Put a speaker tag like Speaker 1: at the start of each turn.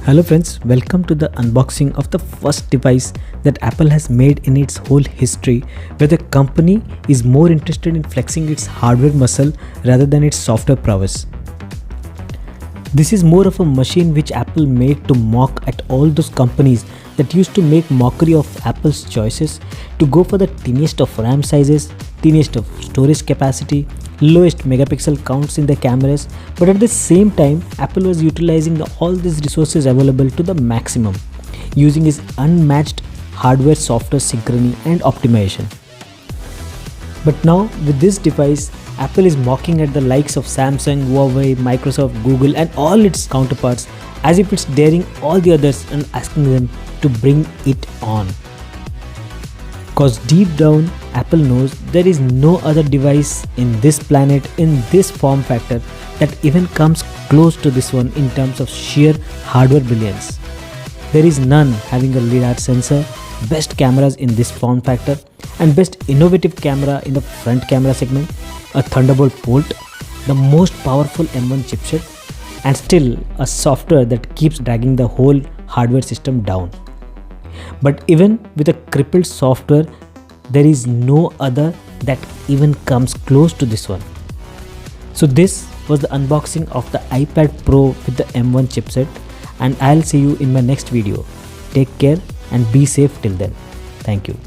Speaker 1: Hello friends, welcome to the unboxing of the first device that Apple has made in its whole history, where the company is more interested in flexing its hardware muscle rather than its software prowess. This is more of a machine which Apple made to mock at all those companies that used to make mockery of Apple's choices to go for the tiniest of RAM sizes, tiniest of storage capacity, lowest megapixel counts in the cameras, but at the same time Apple was utilizing all these resources available to the maximum, using its unmatched hardware software synchrony and optimization. But now with this device, Apple is mocking at the likes of Samsung, Huawei, Microsoft, Google and all its counterparts as if it's daring all the others and asking them to bring it on. Cause deep down, Apple knows there is no other device in this planet in this form factor that even comes close to this one in terms of sheer hardware brilliance. There is none having a LiDAR sensor, best cameras in this form factor, and best innovative camera in the front camera segment, a Thunderbolt port, the most powerful M1 chipset, and still a software that keeps dragging the whole hardware system down. But even with a crippled software, there is no other that even comes close to this one. So this was the unboxing of the iPad Pro with the M1 chipset, and I'll see you in my next video. Take care and be safe till then. Thank you.